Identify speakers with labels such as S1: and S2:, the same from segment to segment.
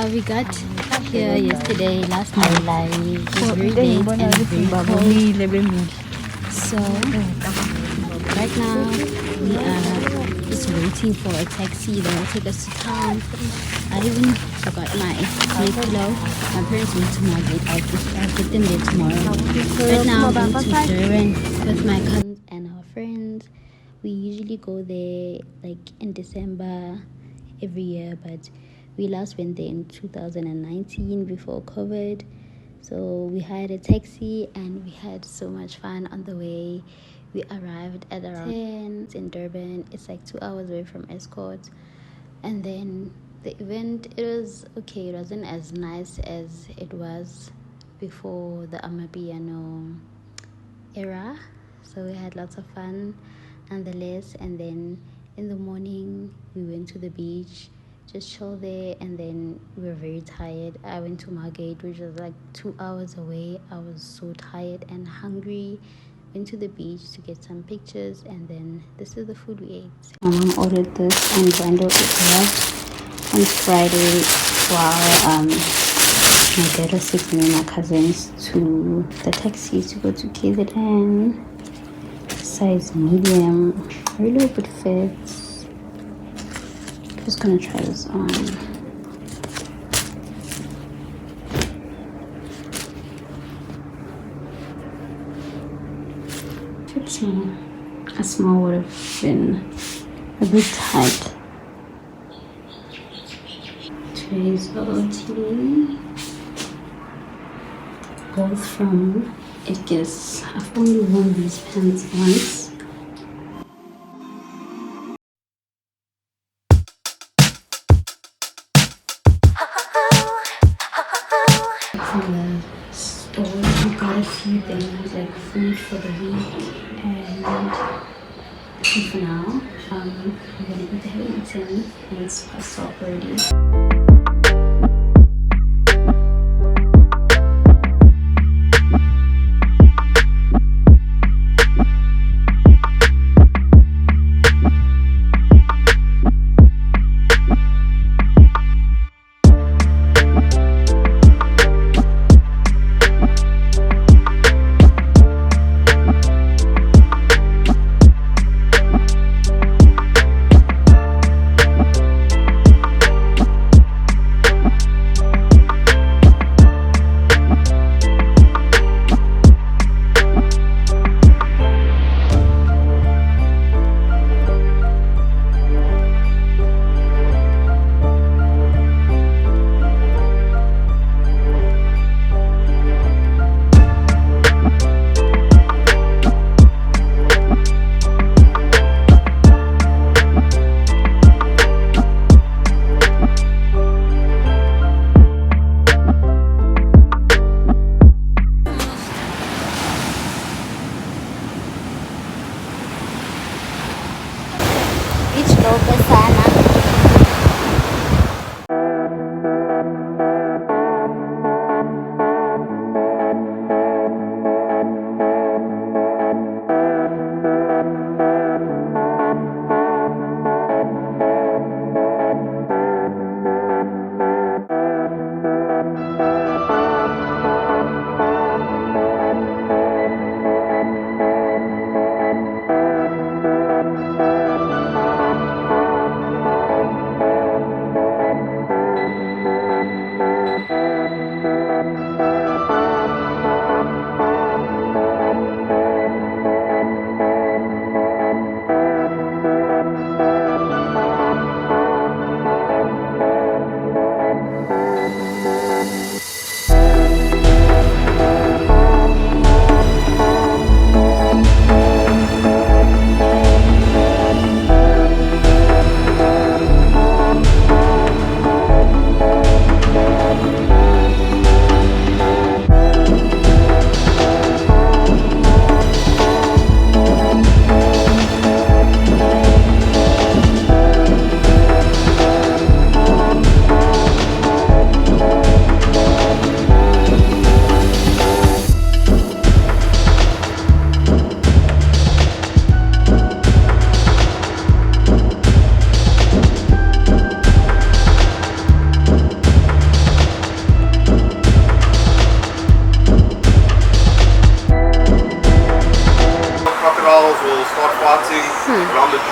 S1: We got here yesterday, last night. It was very late and very cold. So right now we are just waiting for a taxi that will take us to town. I even forgot my pillow. My parents went to market. I'll get them there tomorrow. Right now I'm going to Durban with my cousins and our friends. We usually go there like in December every year, but we last went there in 2019 before COVID. So we hired a taxi and we had so much fun on the way. We arrived at around 10 in Durban. It's like 2 hours away from Escort. And then the event, it was okay. It wasn't as nice as it was before the Amapiano era. So we had lots of fun nonetheless. And then in the morning, we went to the beach, just chill there, and then we were very tired. I went to Margate, which was like 2 hours away. I was so tired and hungry. Went to the beach to get some pictures, and then this is the food we ate. My mom ordered this and Brando ate on Friday while my dad was taking me and my cousins to the taxi to go to KZN. Size medium. I really hope it fits. Just gonna try this on. Fits me. A small would have been a bit tight. Today's OOTD. Both from Guess. I've only worn these pants once. From the store, we got a few things like food for the week, and for now, I'm gonna eat the Hamilton, and it's past 12 already.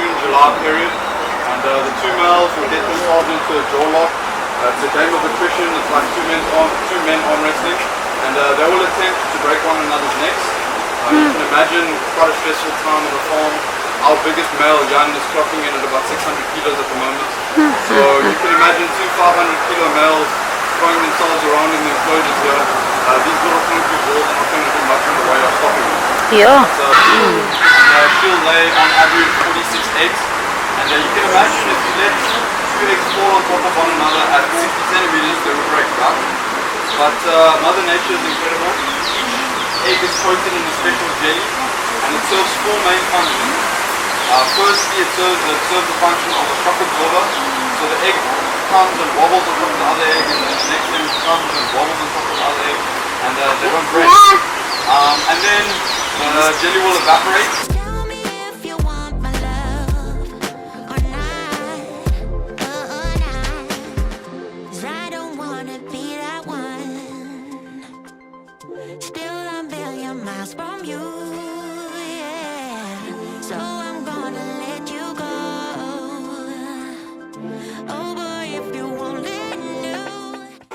S2: June-July period. And the two males will get themselves into a jaw lock. It's a game of attrition. It's like two men arm wrestling, and they will attempt to break one another's necks. You can imagine quite a stressful time on the farm. Our biggest male, Jan, is clocking in at about 600 kilos at the moment. So you can imagine two 500-kilo males throwing themselves around in the enclosures here. These little concrete walls are not going to do much in the way of stopping them.
S1: Yeah.
S2: So she'll lay on average 46 eggs. And you can imagine if you let two eggs fall on top of one another at 60 centimeters, they will break up. But Mother Nature is incredible. Each egg is coated in a special jelly, and it serves four main functions. Firstly, it serves the function of a shock absorber. So the egg comes and wobbles on top of the other egg, and then the next egg comes and wobbles on top of the other egg, and they don't break. And then the jelly will evaporate.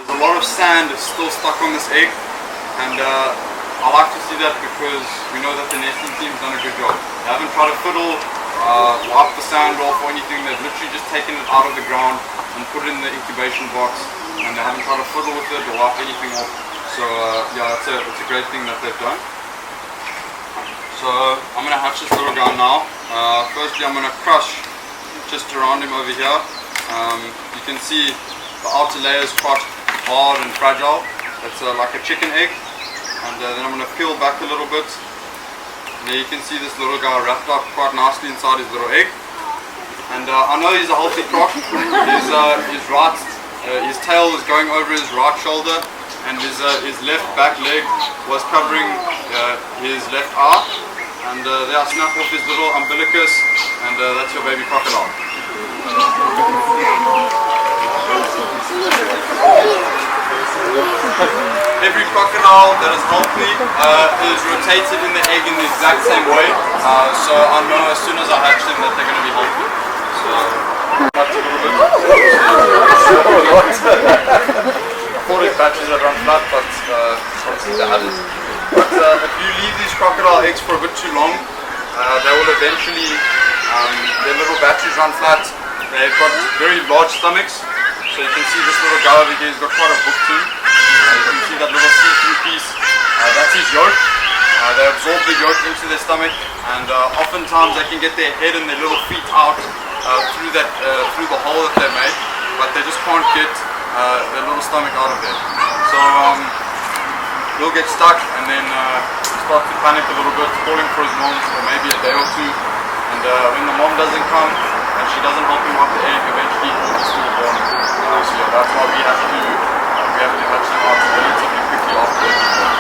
S2: A lot of sand is still stuck on this egg, and I like to see that because we know that the nesting team's done a good job. They haven't tried to fiddle, wipe the sand off or anything. They've literally just taken it out of the ground and put it in the incubation box, and they haven't tried to fiddle with it or wipe anything off. So yeah, it's a great thing that they've done. So I'm going to hatch this little guy now. Firstly, I'm going to crush just around him over here. You can see the outer layer is quite hard and fragile. It's like a chicken egg. And then I'm going to peel back a little bit. And there you can see this little guy wrapped up quite nicely inside his little egg. And I know he's a healthy croc. His tail is going over his right shoulder, and his left back leg was covering his left eye. And there I snap off his little umbilicus, and that's your baby crocodile. Every crocodile that is healthy is rotated in the egg in the exact same way. So I know as soon as I hatch them that they're going to be healthy. So that's a little bit. I thought it batches that run flat, but obviously they hadn't. But if you leave these crocodile eggs for a bit too long, they will eventually, their little batteries run flat. They've got very large stomachs. So you can see this little guy over here, he's got quite a book too. You can see that little see-through piece. That's his yolk. They absorb the yolk into their stomach, and oftentimes they can get their head and their little feet out through the hole that they made, but they just can't get their little stomach out of there. So he'll get stuck and then start to panic a little bit, calling for his mom for maybe a day or two. And when the mom doesn't come and she doesn't help him out the egg, eventually he'll be stillborn. So yeah, that's why we have to hatch them out relatively quickly after they've been born.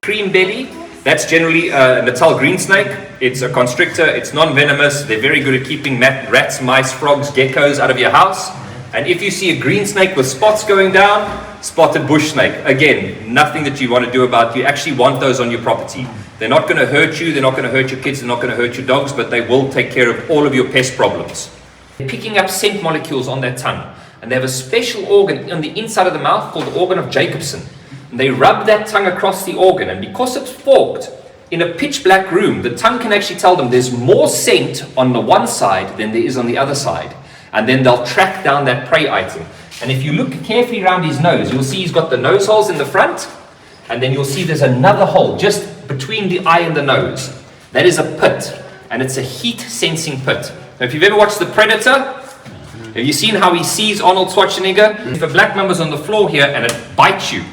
S3: cream belly, that's generally a Natal green snake. It's a constrictor, it's non-venomous. They're very good at keeping rats, mice, frogs, geckos out of your house. And if you see a green snake with spots going down, spotted bush snake. Again, nothing that you want to do about it. You actually want those on your property. They're not going to hurt you, they're not going to hurt your kids, they're not going to hurt your dogs, but they will take care of all of your pest problems. They're picking up scent molecules on their tongue. And they have a special organ on the inside of the mouth called the organ of Jacobson. And they rub that tongue across the organ, and because it's forked in a pitch black room, the tongue can actually tell them there's more scent on the one side than there is on the other side. And then they'll track down that prey item. And if you look carefully around his nose, you'll see he's got the nose holes in the front, and then you'll see there's another hole just between the eye and the nose. That is a pit, and it's a heat sensing pit. Now, if you've ever watched The Predator, have you seen how he sees Arnold Schwarzenegger? If a black mamba's on the floor here and it bites you,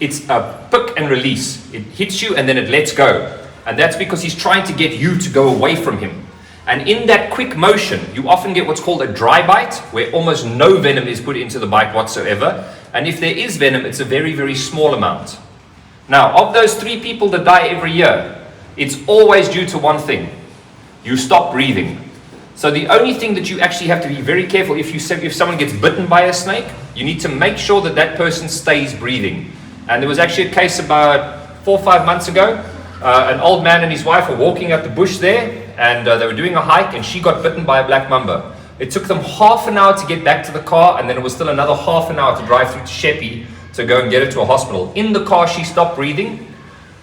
S3: it's a pick and release. It hits you and then it lets go. And that's because he's trying to get you to go away from him. And in that quick motion, you often get what's called a dry bite, where almost no venom is put into the bite whatsoever. And if there is venom, it's a very, very small amount. Now, of those 3 people that die every year, it's always due to one thing. You stop breathing. So the only thing that you actually have to be very careful, if someone gets bitten by a snake, you need to make sure that that person stays breathing. And there was actually a case about 4 or 5 months ago. An old man and his wife were walking up the bush there, and they were doing a hike, and she got bitten by a black mamba. It took them half an hour to get back to the car, and then it was still another half an hour to drive through to Sheppey to go and get her to a hospital. In the car, she stopped breathing.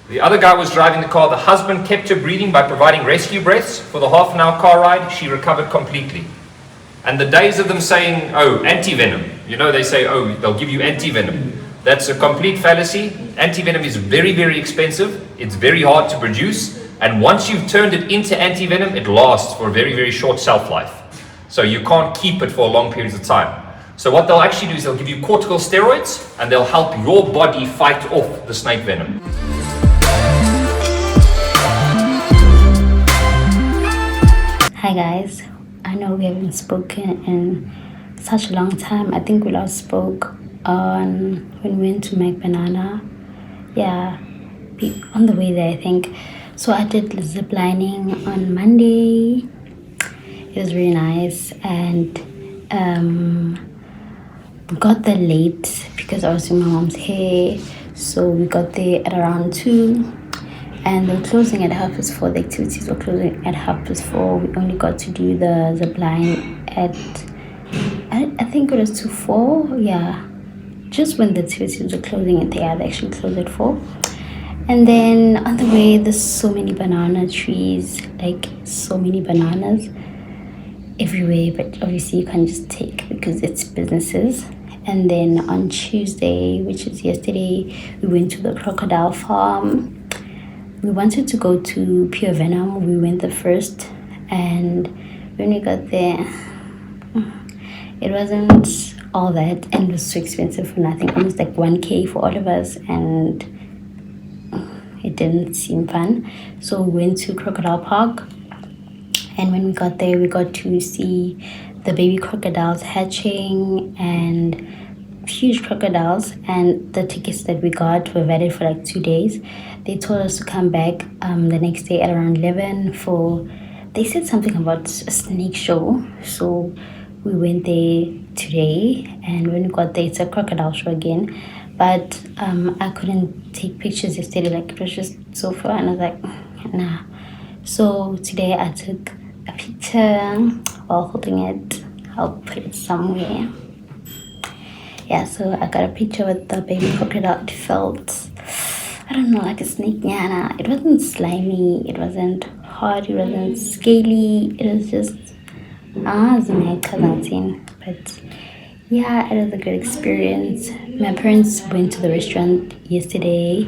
S3: The other guy was driving the car. The husband kept her breathing by providing rescue breaths. For the half an hour car ride, she recovered completely. And the days of them saying, oh, anti-venom. You know, they say, oh, they'll give you anti-venom. That's a complete fallacy. Anti-venom is very, very expensive. It's very hard to produce. And once you've turned it into anti-venom, it lasts for a very, very short shelf life. So you can't keep it for long periods of time. So what they'll actually do is they'll give you corticosteroids, and they'll help your body fight off the snake venom.
S1: Hi guys, I know we haven't spoken in such a long time. I think we last spoke on when we went to Mac Banana. Yeah, on the way there, I think. So I did zip lining on Monday. It was really nice, and we got there late because I was doing my mom's hair. So we got there at around 2. And they were closing at 4:30. The activities were closing at 4:30. We only got to do the zip line at, I think it was 4. Yeah, just when the activities were closing, and they actually closed at 4. And then on the way, there's so many banana trees, like so many bananas everywhere. But obviously you can't just take because it's businesses. And then on Tuesday, which is yesterday, we went to the Crocodile farm. We wanted to go to Pure Venom. We went there first, and when we got there, it wasn't all that, and it was so expensive for nothing. Almost like 1K for all of us, and it didn't seem fun. So we went to Crocodile Park, and when we got there, we got to see the baby crocodiles hatching, and huge crocodiles. And the tickets that we got were valid for like 2 days. They told us to come back the next day at around 11 for, they said something about a snake show. So we went there today, and when we got there, it's a crocodile show again. But I couldn't take pictures yesterday, like it was just so far, and I was like, nah. So today I took a picture while holding it. I'll put it somewhere. Yeah, so I got a picture with the baby crocodile. It felt, I don't know, like a snake. Yeah, it wasn't slimy, it wasn't hard, it wasn't scaly. It was just, but yeah, it was a good experience. My parents went to the restaurant yesterday.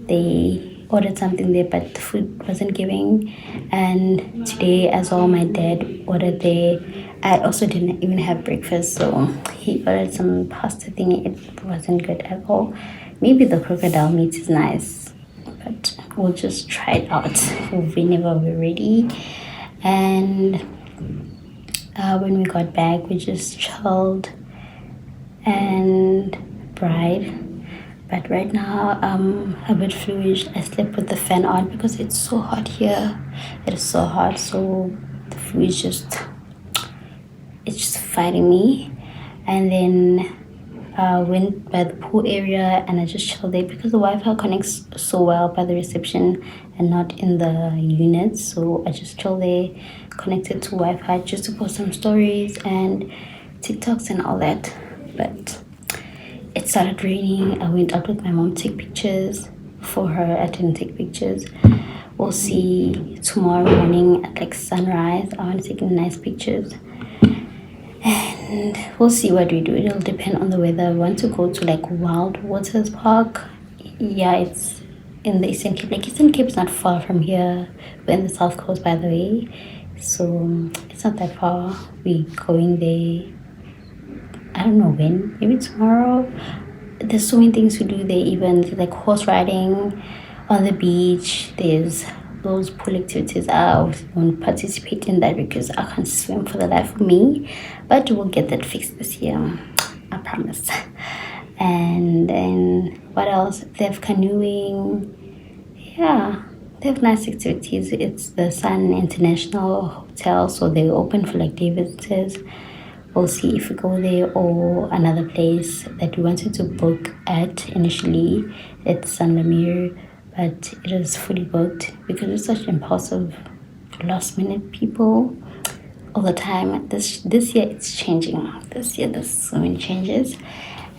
S1: They ordered something there, but the food wasn't giving. And today as well, my dad ordered there. I also didn't even have breakfast, so he ordered some pasta thing. It wasn't good at all. Maybe the crocodile meat is nice, but we'll just try it out whenever we're ready. And when we got back, we just chilled. And Bride But right now I'm a bit fluish. I slept with the fan on because it's so hot here. It is so hot, so the flu is just, it's just fighting me. And then went by the pool area and I just chilled there because the Wi-Fi connects so well by the reception and not in the units. So I just chilled there, connected to Wi-Fi just to post some stories and TikToks and all that. But it started raining. I went out with my mom to take pictures. For her, I didn't take pictures. We'll see tomorrow morning at like sunrise. I want to take nice pictures. And we'll see what we do. It'll depend on the weather. I want to go to like Wild Waters Park. Yeah, it's in the Eastern Cape. Like Eastern Cape is not far from here. We're in the South Coast, by the way. So it's not that far. We're going there. I don't know when. Maybe tomorrow. There's so many things to do there. Even like horse riding on the beach. There's those pool activities. I won't participate in that because I can't swim for the life of me, but we'll get that fixed this year, I promise. And then what else? They have canoeing. Yeah, they have nice activities. It's the Sun International Hotel, so they're open for like day visitors. We'll see if we go there or another place that we wanted to book at initially. It's San Lemire, but it is fully booked because it's such impulsive, last minute people all the time. This year it's changing. This year there's so many changes.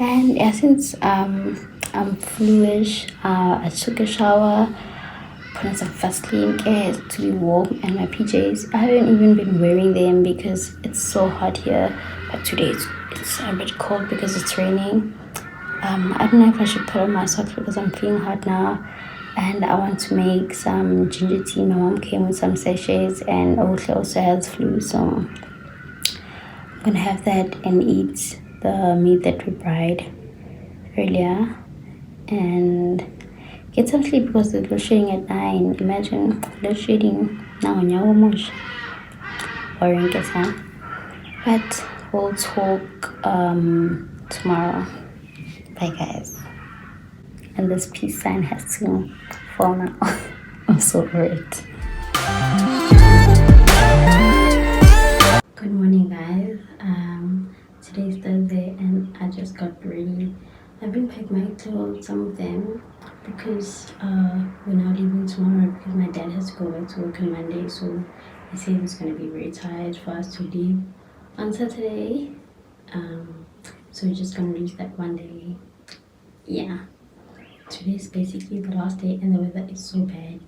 S1: And yeah, since I'm fluish, I took a shower, put on some Vaseline to be warm, and my PJs. I haven't even been wearing them because it's so hot here. But today it's a bit cold because it's raining. I don't know if I should put on my socks because I'm feeling hot now. And I want to make some ginger tea. My mom came with some sachets, and Oatley also has flu, so I'm gonna have that and eat the meat that we fried earlier and get some sleep because it's load shedding at 9. Imagine load shedding now on your mush or in Kesa. But we'll talk tomorrow. Bye guys. And this peace sign has to fall now. I'm so over it. Good morning guys. Today's Thursday and I just got ready. I've been packing my clothes, some of them, because we're now leaving tomorrow because my dad has to go back to work on Monday, so he said it's going to be very tired for us to leave on Saturday. So we're just going to leave that one day. Yeah. Today's basically the last day and the weather is so bad.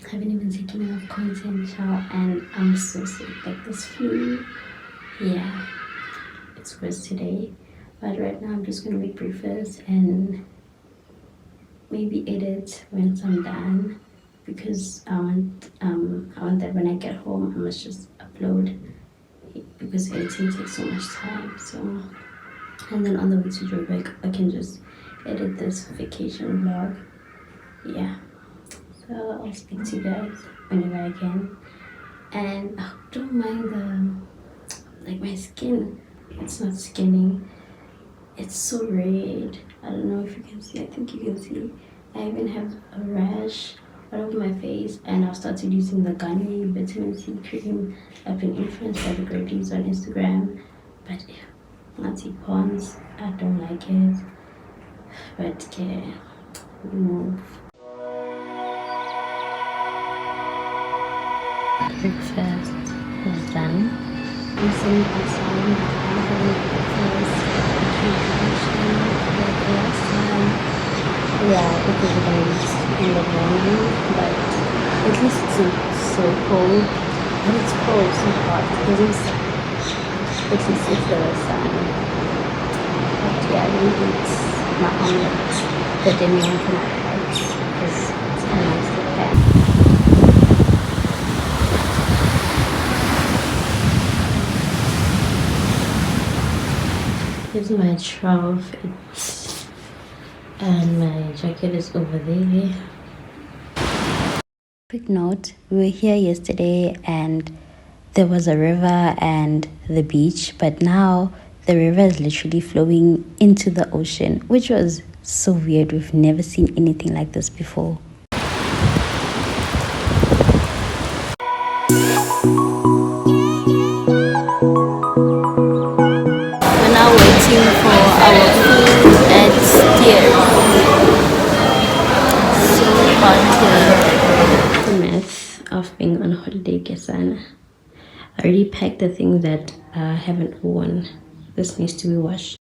S1: I haven't even taken enough content shower and I'm so sick. Like this flu. Yeah. It's worse today. But right now I'm just gonna make breakfast and maybe edit once I'm done because I want that when I get home I must just upload because editing takes so much time. So and then on the way to Joburg I can just edit this vacation vlog. Yeah, so I'll speak to you guys whenever I can. And I don't mind like my skin, it's not skinning, it's so red. I don't know if you can see. I think you can see. I even have a rash all over my face, and I've started using the Garnier vitamin C cream. I've been influenced by the great leaves on Instagram, but Nancy Pons, I don't like it. But okay, we move. Breakfast is done. I'm sitting outside. I'm having breakfast. Yeah, because it is in the morning, but at least it's not so cold. But it's cold, so hot. It is. At least it's the sun. But yeah, I really eat my omelette, the demi for my eggs, because it's a nice pan. Here's my trough, and my jacket is over there. Quick note, we were here yesterday and there was a river and the beach, but now the river is literally flowing into the ocean, which was So weird. We've never seen anything like this before. We're now waiting for our food at Steer. So hot here. The myth of being on holiday, Kesana. I already packed the things that I haven't worn. This needs to be washed.